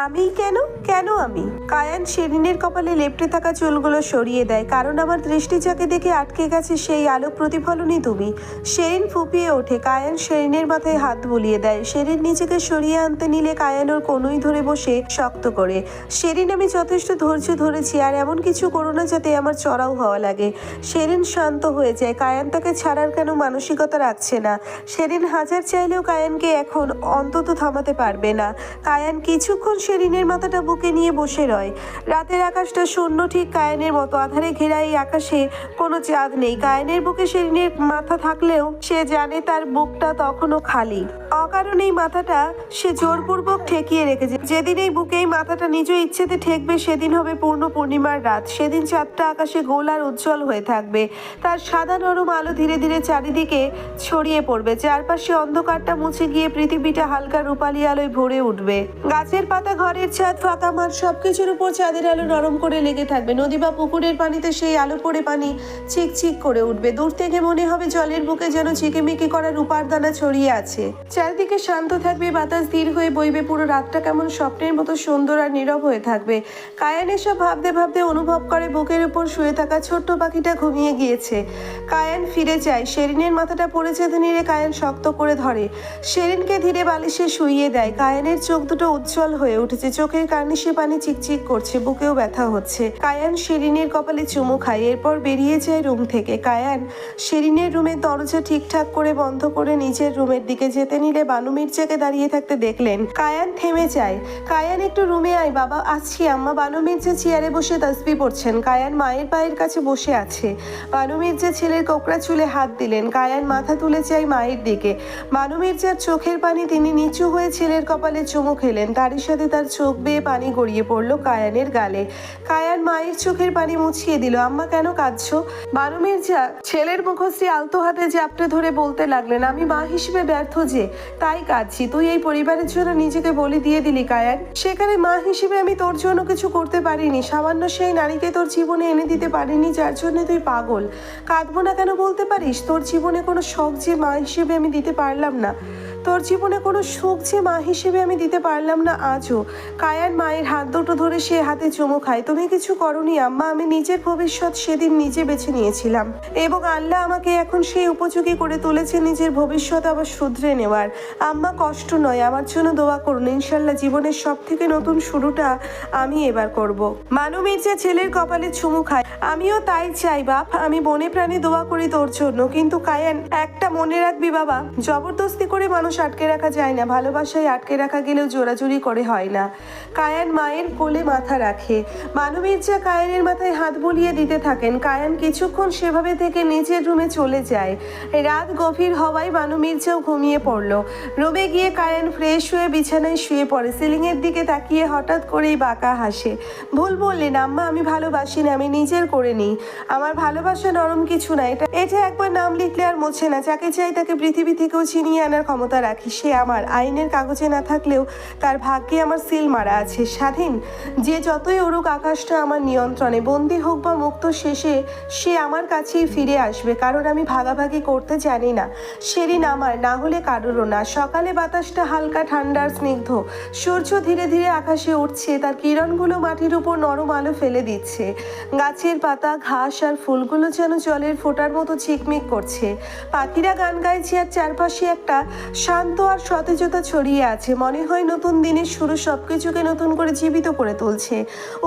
আমি কেন কেন আমি? কায়ান শিরিনের কপালে লেপ্টে থাকা চুলগুলো সরিয়ে দেয়। কারণ আমার দৃষ্টি যাকে দেখে আটকে গেছে সেই আলোক প্রতিফলনই তুমি। শিরিন ফুপিয়ে ওঠে। কায়ান শিরিনের মাথায় হাত বুলিয়ে দেয়। শিরিন নিজেকে সরিয়ে আনতে নিলে কায়ান ওর কোনোই ধরে বসে শক্ত করে। শিরিন, আমি যথেষ্ট ধৈর্য ধরেছি, আর এমন কিছু করো না যাতে আমার চড়াও হওয়া লাগে। শিরিন শান্ত হয়ে যায়। কায়ান তাকে ছাড়ার কেন মানসিকতা রাখছে না। শিরিন হাজার চাইলেও কায়ানকে এখন অন্তত থামাতে পারবে না। কায়ান কিছুক্ষণ শিরিনের মাথাটা বুকে নিয়ে বসে রয়। রাতের আকাশটা শূন্য, ঠিক কায়ানের মতো আধারে ঘেরা। এই আকাশে কোনো চাঁদ নেই। কায়ানের বুকে শিরিনের মাথা থাকলেও সে জানে তার বুকটা তখনও খালি। অকারণেই মাথাটা সে জোরপূর্বক ঠেকিয়ে রেখেছে। যেদিন এই বুকেই মাথাটা নিজ ইচ্ছেতে ঠেকবে সেদিন হবে পূর্ণ পূর্ণিমার রাত। সেদিন চাঁদটা আকাশে গোল আর উজ্জ্বল হয়ে থাকবে। তার সাদা নরম আলো ধীরে ধীরে চারিদিকে ছড়িয়ে পড়বে। চারপাশে অন্ধকারটা মুছে গিয়ে পৃথিবীটা হালকা রূপালী আলোয় ভরে উঠবে। গাছের পাতা, ঘরের ছাদ, ফাঁকা মাঠ, সবকিছুর উপর চাঁদের আলো নরম করে লেগে থাকবে। নদী বা পুকুরের পানিতে সেই আলো পড়ে পানি চিকচিক করে উঠবে। দূর থেকে মনে হবে জলের বুকে যেন ঝিকিমিকি করা রূপার দানা ছড়িয়ে আছে। চারদিকে শান্ত থাকবে, বাতাস ধীর হয়ে বইবে। পুরো রাতটা কেমন স্বপ্নের মতো সুন্দর আর নীরব হয়ে থাকবে। কায়ান এসব ভাবতে ভাবতে অনুভব করে বুকের উপর শুয়ে থাকা ছোট্ট পাখিটা ঘুমিয়ে গিয়েছে। কায়ান ফিরে যায়। শিরিনের মাথাটা পড়েছে ধীরে। কায়ান শক্ত করে ধরে। শিরিনকে ধীরে বালিশে শুইয়ে দেয়। কায়ানের চোখ দুটো উজ্জ্বল হয়ে উঠেছে। চোখের কার্নিশে পানি চিকচিক করছে। বুকেও ব্যথা হচ্ছে। কায়ান শিরিনের কপালে চুমু খায়। এরপর বেরিয়ে যায় রুম থেকে। কায়ান শিরিনের রুমের দরজা ঠিকঠাক করে বন্ধ করে নিজের রুমের দিকে যেতে নিলে বানু মির্জাকে দাঁড়িয়ে থাকতে দেখলেন। কায়ান থেমে যায়। কায়ান, একটু রুমে আয় বাবা। আসছি আম্মা। বানু মির্জা চেয়ারে বসে তাসবিহ পড়ছেন। কায়ান মায়ের পায়ের কাছে বসে আছে। বানু মির্জা ছেলের কোকড়া চুলে হাত দিলেন। কায়ান মাথা তুলে চায় মায়ের দিকে। বানু মির্জার চোখের পানি, তিনি নিচু হয়ে ছেলের কপালে চুমু খেলেন। তারই সাথে তার চোখ বেয়ে পানি গড়িয়ে পড়লো কায়ানের গালে। কায়ান মায়ের চোখের পানি মুছিয়ে দিল। আম্মা কেন কাঁদছো? বানু মির্জা ছেলের মুখশ্রী আলতো হাতে জাপটে ধরে বলতে লাগলেন, আমি মা হিসেবে ব্যর্থ যে, তাই কাঁদছি। তুই এই পরিবারের জন্য নিজেকে বলি দিয়ে দিলি কায়ান। সেখানে মা হিসেবে আমি তোর জন্য কিছু করতে পারিনি। সামান্য সেই নারীকে তোর জীবনে এনে দিতে পারিনি যার জন্য তুই পাগল। কাঁদবো না কেন বলতে পারিস? তোর জীবনে কোনো শখ যে মা হিসেবে আমি দিতে পারলাম না। তোর জীবনে কোনো সুখ যে মা হিসেবে আমি দিতে পারলাম না আজও। কায়ান মায়ের হাত দুটো ধরে সে হাতে চুমু খায়। তুমি কিছু করনি আম্মা। আমি নিজের ভবিষ্যৎ সেদিন নিজে বেছে নিয়েছিলাম এবং আল্লাহ আমাকে এখন সেই উপযোগী করে তুলেছে নিজের ভবিষ্যৎ আবার শুধরে নেওয়ার। আম্মা, কষ্ট নয়, আমার জন্য দোয়া করুন। ইনশাল্লাহ জীবনের সব থেকে নতুন শুরুটা আমি এবার করব। বানু মির্জা ছেলের কপালে চুমু খায়। আমিও তাই চাই বাপ। আমি মনে প্রাণে দোয়া করি তোর জন্য। কিন্তু কায়ান, একটা মনে রাখবি বাবা, জবরদস্তি করে মানুষ আটকে রাখা যায় না। ভালোবাসায় আটকে রাখা গেলেও জোরাজুরি করে হয় না। কায়ান মায়ের কোলে মাথা রাখে। বানু মির্জা কায়ানের মাথায় হাত বুলিয়ে দিতে থাকেন। কায়ান কিছুক্ষণ সেভাবে থেকে নিজের রুমে চলে যায়। রাত গভীর হওয়ায় বানু মির্জাও ঘুমিয়ে পড়ল। রুমে গিয়ে কায়ান ফ্রেশ হয়ে বিছানায় শুয়ে পড়ে। সিলিংয়ের দিকে তাকিয়ে হঠাৎ করেই বাঁকা হাসে। ভুল বললেন আম্মা, আমি ভালোবাসি না, আমি নিজের করে নিই। আমার ভালোবাসা নরম কিছু না। এটা একবার নাম লিখলে আর মোছে না। যাকে চাই তাকে পৃথিবী থেকেও ছিনিয়ে আনার ক্ষমতা রাখি। সে আমার। আইনের কাগজে না থাকলেও তার ভাগ্যে আমার সিল মারা আছে। স্বাধীন যে যতই উড়ুক, আকাশটা আমার নিয়ন্ত্রণে। বন্দি হোক বা মুক্ত, শেষে সে আমার কাছেই ফিরে আসবে। কারণ আমি ভাগাভাগি করতে জানি না। শিরিন আমার, না হলে কারোরও না। সকালে বাতাসটা হালকা ঠান্ডার স্নিগ্ধ। সূর্য ধীরে ধীরে আকাশে উঠছে। তার কিরণগুলো মাটির উপর নরম আলো ফেলে দিচ্ছে। গাছের পাতা, ঘাস আর ফুলগুলো যেন জলের ফোঁটার মতো ঝিকমিক করছে। পাখিরা গান গাইছে আর চারপাশে একটা শান্ত আর সতেজতা ছড়িয়ে আছে। মনে হয় নতুন দিনের শুরু সবকিছুকে নতুন করে জীবিত করে তুলছে।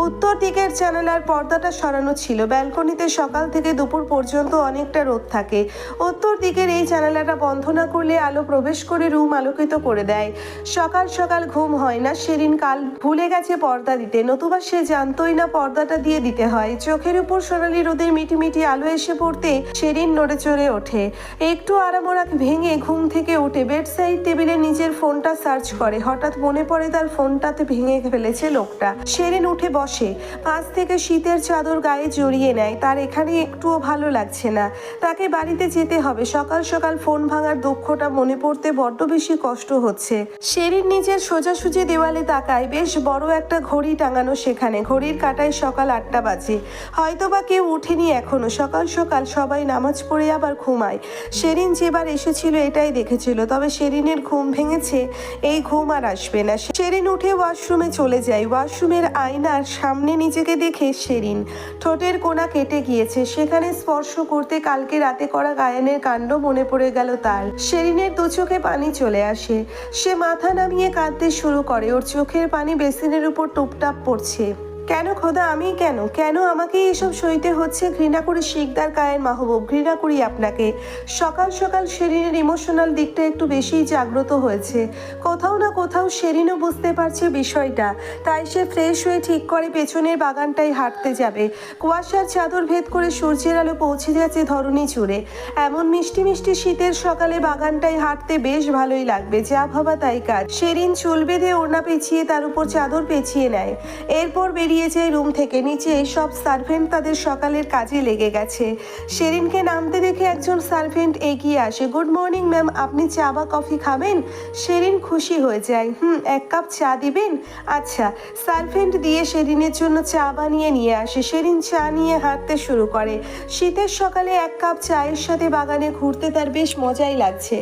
উত্তর দিকের জানালার পর্দাটা সরানো ছিল। ব্যালকনিতে সকাল থেকে দুপুর পর্যন্ত অনেকটা রোদ থাকে। উত্তর দিকের এই জানালাটা বন্ধ না করলে আলো প্রবেশ করে রুম আলোকিত করে দেয়। সকাল সকাল ঘুম হয় না। শিরিন কাল ভুলে গেছে পর্দা দিতে, নতুবা সে জানতোই না পর্দাটা দিয়ে দিতে হয়। চোখের উপর সোনালি রোদের মিটিমিটি আলো এসে পড়তে শিরিন নড়ে চড়ে ওঠে। একটু আরামোরা ভেঙে ঘুম থেকে উঠে বেড সাইড টেবিলে নিজের ফোনটা সার্চ করে। হঠাৎ মনে পড়ে তার ফোনটাতে ভেঙে ফেলেছে লোকটা। শিরিন উঠে বসে। পাশ থেকে শীতের চাদর গায়ে জড়িয়ে নেয়। তার এখানে একটুও ভালো লাগছে না। তাকে বাড়িতে যেতে হবে। সকাল সকাল ফোন ভাঙার দুঃখটা মনে পড়তে বড্ড বেশি কষ্ট হচ্ছে। শিরিন নিজের সোজাসুজি দেওয়ালে তাকায়। বেশ বড় একটা ঘড়ি টাঙানো সেখানে। ঘড়ির কাঁটায় সকাল 8টা বাজে। হয়তোবা কেউ উঠেনি এখনো। সকাল সকাল সবাই নামাজ পড়ে আবার ঘুমায়। শিরিন যেবার এসেছিল এটাই দেখেছিল। তবে শেরিনের ঘুম ভেঙেছে, এই ঘুম আর আসবে না। শেরিন উঠে ওয়াশরুমে চলে যায়। ওয়াশরুমের আয়নার সামনে নিজেকে দেখে শেরিন ঠোঁটের কোণা কেটে গিয়েছে, সেখানে স্পর্শ করতে কালকে রাতে করা গায়ানের কাণ্ড মনে পড়ে গেল তার। শেরিনের দু চোখে পানি চলে আসে, সে মাথা নামিয়ে কাঁদতে শুরু করে। ওর চোখের পানি বেসিনের উপর টুপটাপ পড়ছে। কেন খোদা, আমি কেন কেন আমাকে এসব সইতে হচ্ছে? ঘৃণা করি শিকদার কায়েন মাহবুব, ঘৃণা করি আপনাকে। সকাল সকাল শেরিনের ইমোশনাল দিকটা একটু বেশিই জাগ্রত হয়েছে। কোথাও না কোথাও শেরিনও বুঝতে পারছে বিষয়টা, তাই সে ফ্রেশ হয়ে ঠিক করে পেছনের বাগানটায় হাঁটতে যাবে। কুয়াশার চাদর ভেদ করে সূর্যের আলো পৌঁছে যাচ্ছে ধরণী চূড়ে। এমন মিষ্টি মিষ্টি শীতের সকালে বাগানটায় হাঁটতে বেশ ভালোই লাগবে, যা ভাবা তাই কাজ। শেরিন চুল বেঁধে ওড়না পেঁচিয়ে তার উপর চাদর পেঁচিয়ে নেয়, এরপর বেরিয়ে যায় রুম থেকে। নিচে সব সার্ভেন্ট তাদের সকালের কাজে লেগে গেছে। শেরিনকে নামতে দেখে একজন সার্ভেন্ট এগিয়ে আসে। গুড মর্নিং ম্যাম, আপনি চা বা কফি খাবেন? শেরিন খুশি হয়ে যায়। এক কাপ চা দিবেন? আচ্ছা। সার্ভেন্ট দিয়ে শেরিনের জন্য চা বানিয়ে নিয়ে আসে। শেরিন চা নিয়ে হাঁটতে শুরু করে। শীতের সকালে এক কাপ চায়ের সাথে বাগানে ঘুরতে তার বেশ মজাই লাগছে।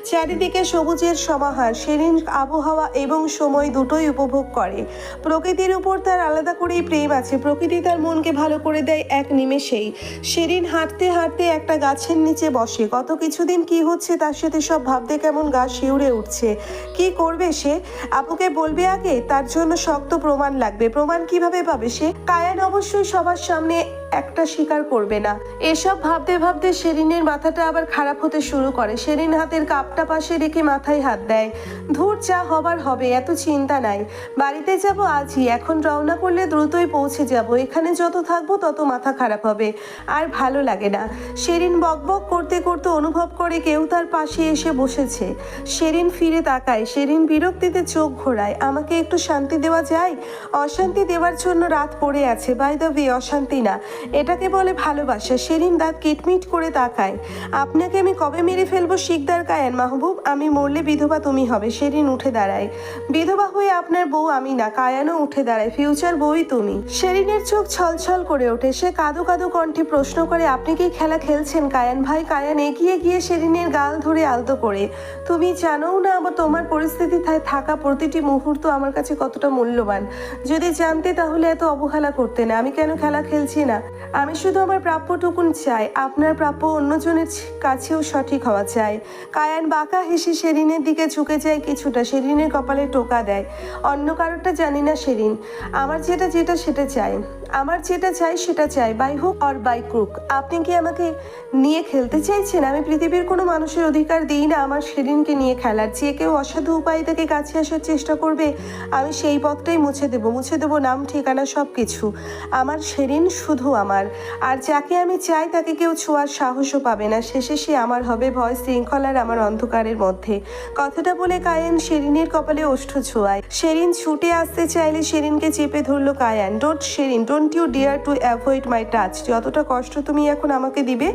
চারিদিকে সবুজের সমাহার। শেরিন আবহাওয়া এবং সময় দুটোই উপভোগ করে। প্রকৃতির উপর তার আলাদা করেই প্রেম আছে। প্রকৃতি তার মনকে ভালো করে দেয় এক নিমেষেই। শেরিন হাঁটতে হাঁটতে একটা গাছের নিচে বসে। গত কিছুদিন কি হচ্ছে তার সাথে সব ভাবতে কেমন গা শিউরে উঠছে। কি করবে সে? আপুকে বলবে আগে? তার জন্য শক্ত প্রমাণ লাগবে। প্রমাণ কিভাবে পাবে সে? কায়ান অবশ্যই সবার সামনে একটা স্বীকার করবে না। এসব ভাবতে ভাবতে শেরিনের মাথাটা আবার খারাপ হতে শুরু করে। শেরিন হাতের কাপটা পাশে রেখে মাথায় হাত দেয়। ধুর, যা হবার হবে, এত চিন্তা নাই। বাড়িতে যাব আজই, এখন রওনা করলে দ্রুতই পৌঁছে যাব। এখানে যত থাকবো তত মাথা খারাপ হবে, আর ভালো লাগে না। শেরিন বকবক করতে করতে অনুভব করে কেউ তার পাশে এসে বসেছে। শেরিন ফিরে তাকায়। শেরিন বিরক্তিতে চোখ ঘোরায়। আমাকে একটু শান্তি দেওয়া যায়? অশান্তি দেওয়ার জন্য রাত পড়ে আছে। বাই দ্য ওয়ে, অশান্তি না, এটাকে বলে ভালোবাসা। শেরিন দাঁত কিটমিট করে তাকায়। আপনাকে আমি কবে মেরে ফেলবো শিকদার কায়েন মাহবুব? আমি মরলে বিধবা তুমি হবে। শেরিন উঠে দাঁড়ায়। বিধবা হয়ে আপনার বউ আমি না, কায়ানও উঠে দাঁড়ায়। ফিউচার বউই তুমি। শেরিনের চোখ ছলছল করে ওঠে। সে কাঁদো কাঁদো কণ্ঠে প্রশ্ন করে, আপনি কি খেলা খেলছেন কায়ান ভাই? কায়ান এগিয়ে গিয়ে শেরিনের গাল ধরে আলতো করে, তুমি জানোও না আমার তোমার পরিস্থিতি থাকা প্রতিটি মুহূর্ত আমার কাছে কতটা মূল্যবান। যদি জানতে তাহলে এত অবহেলা করতে না। আমি কেন খেলা খেলছি না? আমি শুধু আমার প্রাপ্যটুকুন চাই। আপনার প্রাপ্য অন্যজনের কাছেও সঠিক হওয়া চাই। কায়ান বাঁকা হেসে শেরিনের দিকে ঝুঁকে যায় কিছুটা। শেরিনের কপালে টোকা দেয়। অন্য কারোরটা জানি না শেরিন, আমার যেটা সেটা চাই। আমার যেটা চাই সেটা চাই, বাই হোক অর বাই ক্রুক। আপনি কি আমাকে নিয়ে খেলতে চাইছেন? আমি পৃথিবীর কোনো মানুষের অধিকার দিই না আমার শেরিনকে নিয়ে খেলার। যে কেউ অসাধু উপায় থেকে কাছে আসার চেষ্টা করবে, আমি সেই পথটাই মুছে দেবো নাম ঠিকানা সব কিছু। আমার শেরিন শুধু আমার, আর যাকে আমি চাই তাকে কেউ ছোঁয়ার সাহসও পাবে না। শেষে সে আমার হবে। ভয় শৃঙ্খলার আমার অন্ধকারের মধ্যে। কথাটা বলে কায়ান শেরিনের কপালে ওষ্ঠ ছোঁয়ায়। শেরিন ছুটে আসতে চাইলে শেরিনকে চেপে ধরল Kayan. Don't you dare to avoid my touch. যতটা কষ্ট তুমি এখন আমাকে দিবে,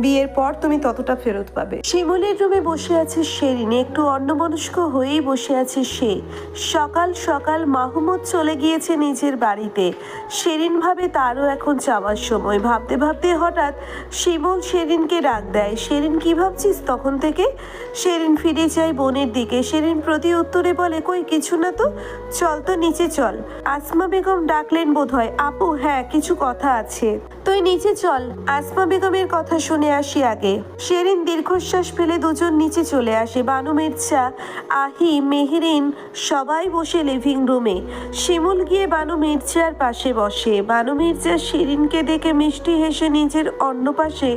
বিয়ের পর তুমি ততটা ফেরত পাবে। শিমুলের রুমে বসে আছে শেরিন। একটু অন্যমনস্ক হয়েই বসে আছে সে। সকাল সকাল মাহমুদ চলে গিয়েছে নিজের বাড়িতে। শেরিন ভাবে তারও এখন যাওয়ার সময়। ভাবতে ভাবতে হঠাৎ শিমুল শেরিনকে ডাক দেয়। শেরিন, কি ভাবছিস তখন থেকে? শেরিন ফিরে যায় বোনের দিকে। শেরিন প্রতি উত্তরে বলে, কই কিছু না তো, চল তো নিচে চল। আসমা বেগম ডাকলেন বোধহয়। আপু, হ্যাঁ কিছু কথা আছে, তুই নিচে চল। আসমা বেগমের কথা শুনে আসি আগে। শেরিন দীর্ঘশ্বাস ফেলে দুজন নিচে চলে আসে। বানু মির্জা, আহি, মেহরিন সবাই বসে লিভিং রুমে। শিমুল গিয়ে বানু মির্জার পাশে বসে। বানু মির্জা শেরিনকে দেখে মিষ্টি হেসে নিজের অন্য পাশে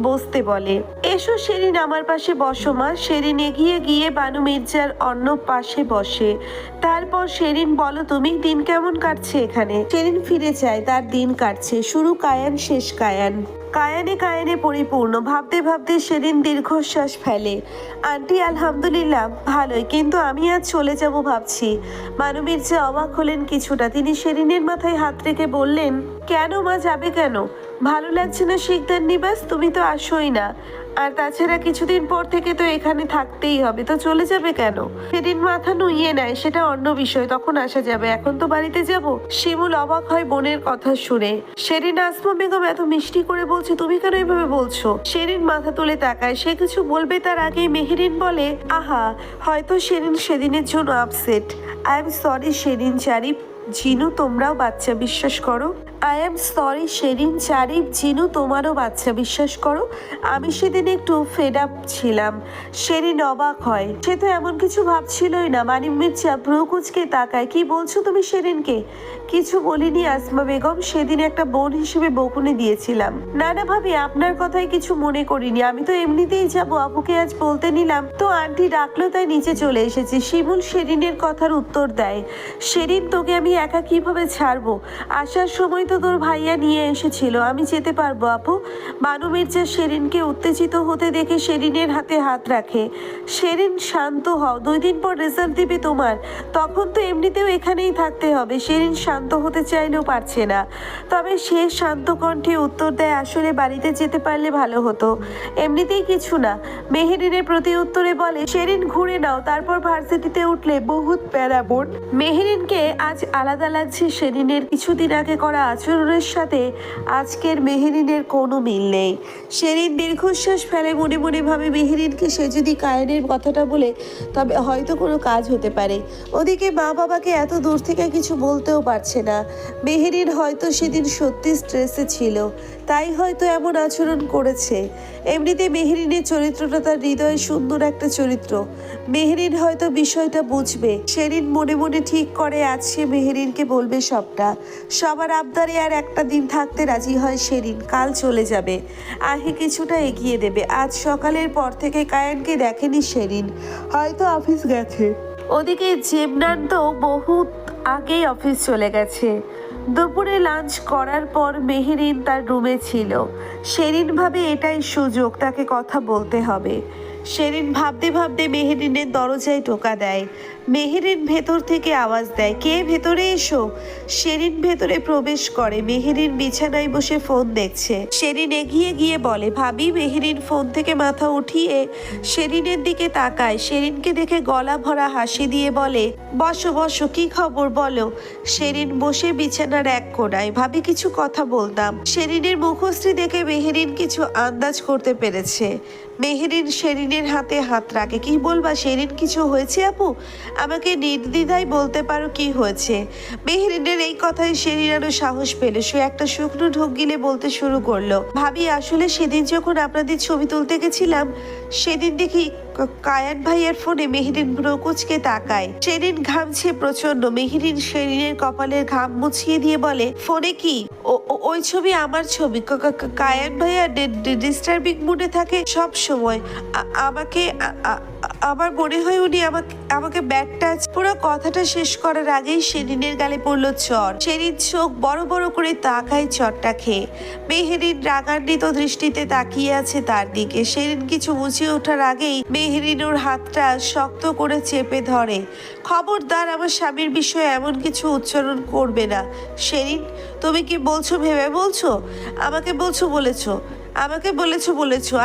বসতে বলে। এসো শেরিন, আমার পাশে বসো মা। শেরিন এগিয়ে গিয়ে বানু মির্জার অন্য পাশে বসে। তারপর শেরিন, বলো তুমি, দিন কেমন কাটছে এখানে? শেরিন ফিরে যায়। তার দিন কাটছে। শুরু কায়ান, শেষ কায়ান। কায়ানে পরিপূর্ণ। ভাবতে ভাবতে শেরিন দীর্ঘশ্বাস ফেলে। আন্টি, আলহামদুলিল্লাহ ভালোই, কিন্তু আমি আজ চলে যাব ভাবছি। বানু মির্জা অবাক হলেন কিছুটা। তিনি শেরিনের মাথায় হাত রেখে বললেন, কেন মা, যাবে কেন? ভালো লাগছে না শিকদার নিবাস? তুমি তো আসোই না। আর তাছাড়া কিছুদিন পর থেকে তো এখানে থাকতেই হবে, তো চলে যাবে কেন? সেদিন মাথা নুইয়ে নেয়, সেটা অন্য বিষয়, তখন আসা যাবে, এখন তো বাড়িতে যাব। শিমুল অবাক হয় বোনের কথা শুনে। সেদিন আসমা বেগম এত মিষ্টি করে বলছে, তুমি কেন এভাবে বলছো? সেদিন মাথা তুলে তাকায়, সে কিছু বলবে তার আগেই মেহেরিন বলে, আহা, হয়তো সেদিন সেদিনের জন্য আপসেট। আই এম সরি সেদিন চারিফ, জিনু তোমরাও বাচ্চা, বিশ্বাস করো। আই এম সরি সেদিন চারিফ, জিনু তোমারও বাচ্চা, বিশ্বাস করো। আমি সেদিন একটু ফেড আপ ছিলাম। সেদিন অবাক হয়, সে তো এমন কিছু ভাবছিলই না। মানিম মির্জা ভ্রু কুচকে তাকায়, কি বলছো তুমি সেদিনকে? কিছু বলিনি আসমা বেগম, সেদিন একটা বোন হিসেবে বকুনি দিয়েছিলাম। না না ভাবি, আপনার কথায় কিছু মনে করিনি, আমি তো এমনিতেই যাব, আপুকে আজ বলতে নিলাম তো আন্টি ডাকলো তাই নিচে চলে এসেছি। শিমুল সেদিনের কথার উত্তর দেয়, সেদিন তোকে আমি একা কিভাবে ছাড়বো? আসার সময় তো তোর ভাইয়া নিয়ে এসেছিল, আমি যেতে পারবো আপু। বানু মির্জা সেরিনকে উত্তেজিত হতে দেখে সেরিনের হাতে হাত রাখে। সেরিন শান্ত হও, 2 দিন পর রেজাল্ট দিবে তোমার, তখন তো এমনিতেও এখানেই থাকতে হবে। সেরিন শান্ত হতে চাইলেও পারছে না, তবে সে শান্ত কণ্ঠে উত্তর দেয়, আসলে বাড়িতে যেতে পারলে ভালো হতো, এমনিতেই কিছু না। মেহেরিনের প্রতি উত্তরে বলে, সেরিন ঘুরে নাও, তারপর ভার্সিটিতে উঠলে বহুত প্যারা বোন। মেহেরিনকে আজ আলাদা লাগছে সেরিনের কিছুদিন আগে করা আচরণের সাথে আজকের মেহেরিনের কোনো মিল নেই। সেরিন দীর্ঘশ্বাস ফেলে, মনে মনে ভাবে মেহেরিনকে সে যদি কায়েনের কথাটা বলে তবে হয়তো কোনো কাজ হতে পারে। ওদিকে মা বাবাকে এত দূর থেকে কিছু বলতেও পারছে না। মেহেরিন হয়তো সেদিন সত্যি স্ট্রেসে ছিল, তাই হয়তো এমন আচরণ করেছে। এমনিতে মেহেরিনের চরিত্রটা তার হৃদয়ে সুন্দর একটা চরিত্র, মেহেরিন হয়তো বিষয়টা বুঝবে। সেরিন মনে মনে ঠিক করে আজ সে মেহেরিনকে বলবে সবটা। সবার আবদারে আর একটা দিন থাকতে রাজি হয় সেরিন, কাল চলে যাবে। আহি কিছুটা এগিয়ে দেবে। আজ সকালের পর থেকে কায়ানকে দেখেনি সেরিন, হয়তো অফিস গেছে। ওদিকে জেবনান তো বহুত আগেই অফিস চলে গেছে। দুপুরে লাঞ্চ করার পর মেহেরিন তার রুমে ছিল। সেরিন ভাবে এটাই সুযোগ, তাকে কথা বলতে হবে। সেরিন ভাবতে ভাবতে মেহেরিনের দরজায় টোকা দেয়। মেহেরিন ভেতর থেকে আওয়াজ দেয়, কে? ভেতরে এসো। সেরিন ভেতরে প্রবেশ করে। মেহেরিন বিছানায় বসে ফোন দেখছে। সেরিন এগিয়ে গিয়ে বলে, ভাবি। মেহেরিন ফোন থেকে মাথা উঠিয়ে সেরিনের দিকে তাকায়। সেরিনকে দেখে গলা ভরা হাসি দিয়ে বলে, বসো বসো, কি খবর বলো। সেরিন বসে বিছানার এক কোণায়। ভাবি, কিছু কথা বলতাম। সেরিনের মুখশ্রী দেখে মেহেরিন কিছু আন্দাজ করতে পেরেছে। মেহেরিন সেরিনের হাতে হাত রাখে। কি বলবা সেরিন, কিছু হয়েছে আপু? আমাকে নির্দ্বিধায় বলতে পারো কি হয়েছে। মেহেরিনের এই কথায় সেরিন আরো সাহস পেল। সে একটা শুকনো ঢোক গিলে বলতে শুরু করলো, ভাবি আসলে সেদিন যখন আপনাদের ছবি তুলতে গেছিলাম সেদিন দেখি কায়ান ভাইয়ের ফোনে মেহেরিন ভ্রুকুচকে তাকায়। সেরিন ঘামছে প্রচন্ড। মেহেরিন সেরিনের কপালের ঘাম মুছিয়ে দিয়ে বলে, ফোনে কি? ওই ছবি আমার ছবি। কায়ান ভাইয়া ডিস্টার্বিং মুডে থাকে সব সময়। আমাকে আমার মনে হয় উনি আমাকে ব্যাড টাচ। পুরো কথাটা শেষ করার আগেই সেরিনের গালে পড়লো চর। সেরিন চোখ বড় বড় করে তাকায় চরটা খেয়ে। মেহেরিন রাগান্বিত দৃষ্টিতে তাকিয়ে আছে তার দিকে। সেরিন কিছু মুছে ওঠার আগেই মেহেরিন ওর হাতটা শক্ত করে চেপে ধরে। খবরদার আমার স্বামীর বিষয়ে এমন কিছু উচ্চারণ করবে না। সেরিন, তুমি কি বলছো ভেবে বলছো? আমাকে বলেছো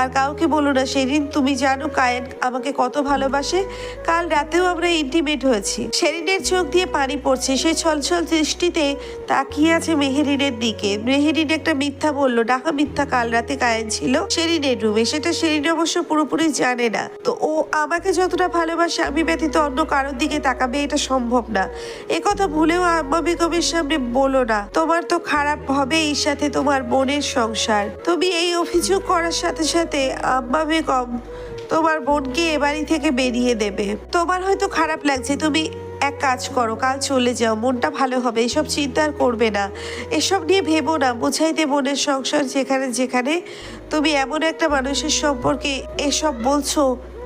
আর কাউকে বলো না। সেদিন তুমি জানো কায়েন আমাকে কত ভালোবাসে। কাল রাতেও আমরা ইন্টিমেট হয়েছি। সেরিনের চোখ দিয়ে পানি পড়ছে। সে ছলছল দৃষ্টিতে তাকিয়ে আছে মেহেরিনের দিকে। মেহেরিন একটা মিথ্যা বললো, ডাকা মিথ্যা। কাল রাতে কায়েন ছিল সেরিনের রুমে, সেটা সেরিন অবশ্য পুরোপুরি জানে না। তো ও আমাকে যতটা ভালোবাসে আমি ব্যতীত অন্য কারোর দিকে তাকাবে এটা সম্ভব না। একথা ভুলেও আম্মা বেগমের সামনে বলো না। তোমার তো খারাপ হবে এই সাথে তোমার বোনের সংসার। তুমি এই অভিযোগ করার সাথে সাথে আম্মা বেগম তোমার বোনকে এ বাড়ি থেকে বেরিয়ে দেবে। তোমার হয়তো খারাপ লাগছে, তুমি এক কাজ করো, কাল চলে যাও, মনটা ভালো হবে। এসব চিন্তা আর করবে না, এসব নিয়ে ভেবো না। বুঝাইতে বোনের সংসার যেখানে তুমি এমন একটা মানুষের সম্পর্কে এসব বলছো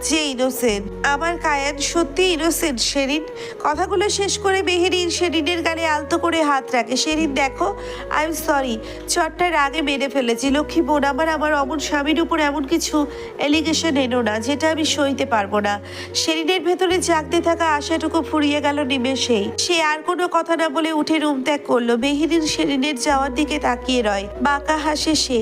যে ইনোসেন্ট। আমার কায়ান সত্যি ইনোসেন্ট শেরিন। কথাগুলো শেষ করে মেহেরিন শেরিনের গালে আলতো করে হাত রাখে। শেরিন দেখো, আই এম সরি, চটটা রাগে মেরে ফেলেছি। লক্ষ্মী বোন, আমার অমন স্বামীর উপর এমন কিছু এলিগেশন এনো না যেটা আমি সইতে পারবো না। শেরিনের ভেতরে জাগতে থাকা আশাটুকু ফুরিয়ে গেল নিমেষেই। সে আর কোনো কথা না বলে উঠে রুম ত্যাগ করলো। মেহেরিন শেরিনের যাওয়ার দিকে তাকিয়ে রয়। বাঁকা হাসে সে।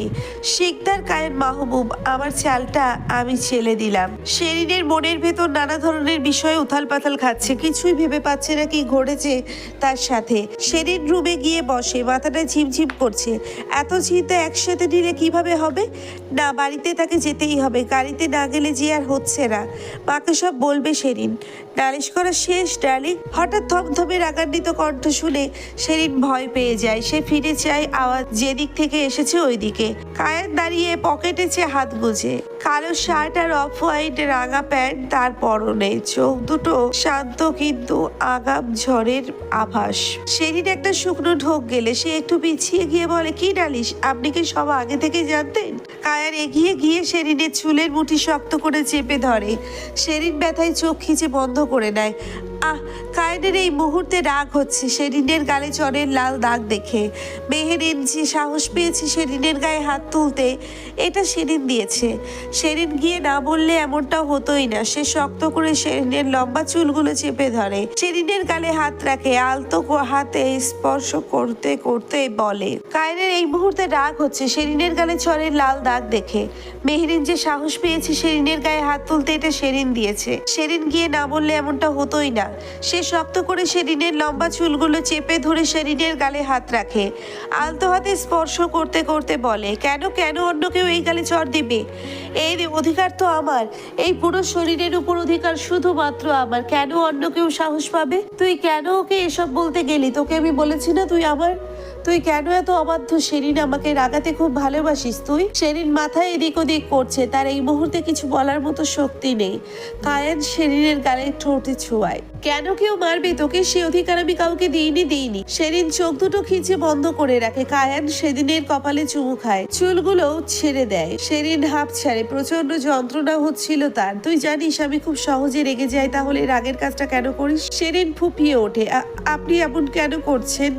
শিকদার কায়েন মাহবুব, আমার চালটা আমি চেলে দিলাম। শেরিনের মনের ভেতর নানা ধরনের বিষয় উথাল পাথাল খাচ্ছে। কিছুই ভেবে পাচ্ছে না কি ঘটেছে তার সাথে। শেরিন রুমে গিয়ে বসে, মাথাটা ঝিমঝিম করছে। এত চিন্তা একসাথে নিলে কিভাবে হবে? না, বাড়িতে তাকে যেতেই হবে। গাড়িতে না গেলে যে আর হচ্ছে না। মাকে সব বলবে শেরিন। নালিশ করা শেষ ডার্লিং? হঠাৎ থমথমে রাগান্বিত কণ্ঠ শুনে শেরিন ভয় পেয়ে যায়। সে ফিরে চায় আওয়াজ যেদিক থেকে এসেছে ওই দিকে। কায়ান দাঁড়িয়ে পকেটেছে হাত গুজে। কালো শার্ট আর অফ হোয়াইট রাঙা প্যান্ট তার পরনে। চোখ দুটো শান্ত কিন্তু আগাম ঝড়ের আভাস। শেরিন একটা শুকনো ঢোক গেলে সে একটু পিছিয়ে গিয়ে বলে, কি নালিশ? আপনি কি সব আগে থেকে জানতেন? কায়ান এগিয়ে গিয়ে শেরিনের চুলের মুঠি শক্ত করে চেপে ধরে। শেরিন ব্যথায় চোখ খিচে বন্ধ করে নেয়। কায়েনের এই মুহূর্তে রাগ হচ্ছে শেরিনের গালে চরের লাল দাগ দেখে। মেহেরিন যে সাহস পেয়েছে শেরিনের গায়ে হাত তুলতে, এটা শেরিন দিয়েছে। শেরিন গিয়ে না বললে এমনটা হতোই না। সে শক্ত করে শেরিনের লম্বা চুলগুলো চেপে ধরে, শেরিনের গালে হাত রাখে, আলতো হাতে স্পর্শ করতে করতে বলে, কায়েনের এই মুহূর্তে রাগ হচ্ছে শেরিনের গালে চরের লাল দাগ দেখে। মেহেরিন যে সাহস পেয়েছে শেরিনের গায়ে হাত তুলতে, এটা শেরিন দিয়েছে। শেরিন গিয়ে না বললে এমনটা হতোই না। সে শক্ত করে শেরিনের লম্বা চুলগুলো চেপে ধরে শেরিনের গালে হাত রাখে, আলতো হাতে স্পর্শ করতে করতে বলে, কেন কেন অন্য কেউ এই গালে চড় দিবে? এই অধিকার তো আমার। এই পুরো শরীরের উপর অধিকার শুধুমাত্র আমার। কেন অন্য কেউ সাহস পাবে? তুই কেন ওকে এসব বলতে গেলি? তোকে আমি বলেছি না তুই আমার? তুই কেন এত অবাধ্য শেরিন? আমাকে রাগাতে খুব ভালোবাসিস তুই? শেরিন মাথায় এদিক ওদিক করছে। তার এই মুহূর্তে কিছু বলার মতো শক্তি নেই। কায়ান শেরিনের গালে ঠোঁটে ছোঁয়ায়। কেন কেউ মারবে তোকে? সে অধিকার আমি কাউকে দিইনি। শেরিন চোখ দুটো খিচে বন্ধ করে রাখে। কায়ান সেদিনের কপালে চুমু খায়, চুলগুলো ছেড়ে দেয়। শেরিন হাঁপ ছাড়ে। প্রচন্ড যন্ত্রণা হচ্ছিল তার। তুই জানিস আমি খুব সহজে রেগে যাই, তাহলে রাগের কাজটা কেন করিস? শেরিন ফুপিয়ে ওঠে, আপনি এমন কেন করছেন?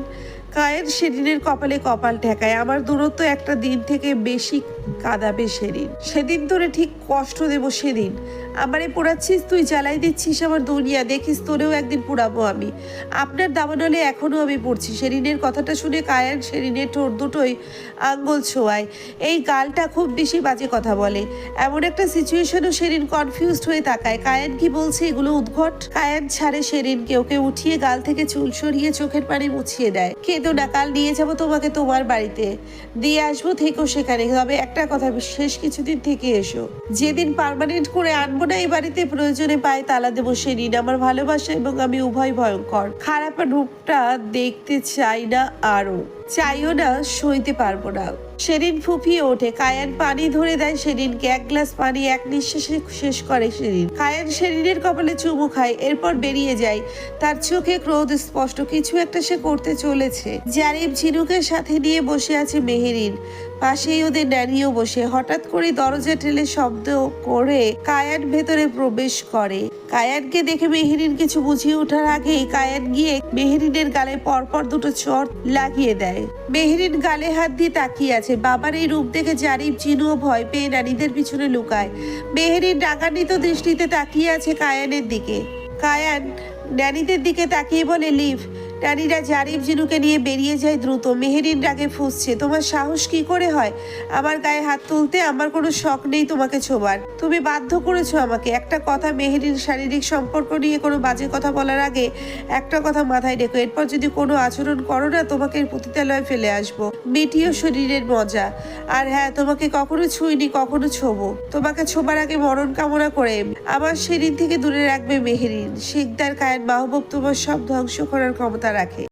কায়েন শেরিনের কপালে কপাল ঠেকায়। আমার দূরত্ব একটা দিন থেকে বেশি কাঁদাবে শেরিন। সেদিন তোরে ঠিক কষ্ট দেব সেদিন। আমারে পোড়াচ্ছিস তুই, জ্বালাই দিচ্ছিস আমার দুনিয়া। দেখিস তোরেও একদিন পোড়াবো আমি। আপনার দাবানলে এখনো আমি পড়ছি। শেরিনের কথাটা শুনে কায়ান শেরিনের ঠোঁট দুটোই আঙ্গুল ছোঁয়ায়। এই গালটা খুব বেশি বাজে কথা বলে। এমন একটা সিচুয়েশনও শেরিন কনফিউজড হয়ে তাকায়। কায়ান কি বলছে এগুলো উদ্ভট? কায়ান ছাড়ে শেরিনকে। ওকে উঠিয়ে গাল থেকে চুল সরিয়ে চোখের পানি মুছিয়ে দেয়। কেঁদো না, কাল নিয়ে যাবো তোমাকে তোমার বাড়িতে, দিয়ে আসবো, থেকো সেখানে। তবে একটা কথা, শেষ কিছুদিন থেকে এসো। যেদিন পার্মানেন্ট করে আনবো না এই বাড়িতে, প্রয়োজনে পায়ে তালা দেবো শেরিন। আমার ভালোবাসা এবং আমি উভয় ভয়ঙ্কর। খারাপ রূপটা দেখতে চাই না, আরো চাইও না, সইতে পারবো না। শেরিন ফুপিয়ে ওঠে। কায়ান পানি ধরে দেয় শেরিনকে। এক গ্লাস পানি এক নিঃশ্বাসে শেষ করে শেরিন। কায়ান শেরিনের কপালে চুমু খায়, এরপর বেরিয়ে যায়। তার চোখে ক্রোধ স্পষ্ট। কিছু একটা সে করতে চলেছে। জারিফ ঝিনুকের সাথে নিয়ে বসে আছে মেহেরিন। পাশেই ওদের ন্যানিও বসে। হঠাৎ করে দরজা ঠেলে শব্দ করে কায়ান ভেতরে প্রবেশ করে। কায়ানকে দেখে মেহেরিন কিছু বুঝিয়ে ওঠার আগেই কায়ান গিয়ে মেহেরিনের গালে পরপর দুটো চড় লাগিয়ে দেয়। মেহেরিন গালে হাত দিয়ে তাকিয়ে আছে। বাবার এই রূপ দেখে জারিফ জিনুও ভয় পেয়ে নারীদের পিছনে লুকায়। মেহেরিন রাগান্বিত দৃষ্টিতে তাকিয়ে আছে কায়ানের দিকে। কায়ান নারীদের দিকে তাকিয়ে বলে, লিভ। নারীরা জারিফ জিনুকে নিয়ে বেরিয়ে যায় দ্রুত। মেহেরিন রাগে ফুঁসছে, তোমার সাহস কি করে হয় আমার গায়ে হাত তুলতে? আমার কোনো শখ নেই তোমাকে ছোবার। তুমি বাধ্য করেছো আমাকে। একটা কথা, মেহেরিন শারীরিক সম্পর্ক নিয়ে কোনো বাজে কথা বলার আগে একটা কথা মাথায় রেখো, এরপর যদি কোনো আচরণ করো না, তোমাকে পতিতালয়ে ফেলে আসবো। মিটিও শরীরের মজা। আর হ্যাঁ, তোমাকে কখনো ছুঁইনি, কখনো ছোবো। তোমাকে ছোবার আগে মরণ কামনা করে আমার শেরিন থেকে দূরে রাখবে মেহেরিন। শিকদার কায়েন মাহবুব তোমার সব ধ্বংস করার ক্ষমতা রাখে।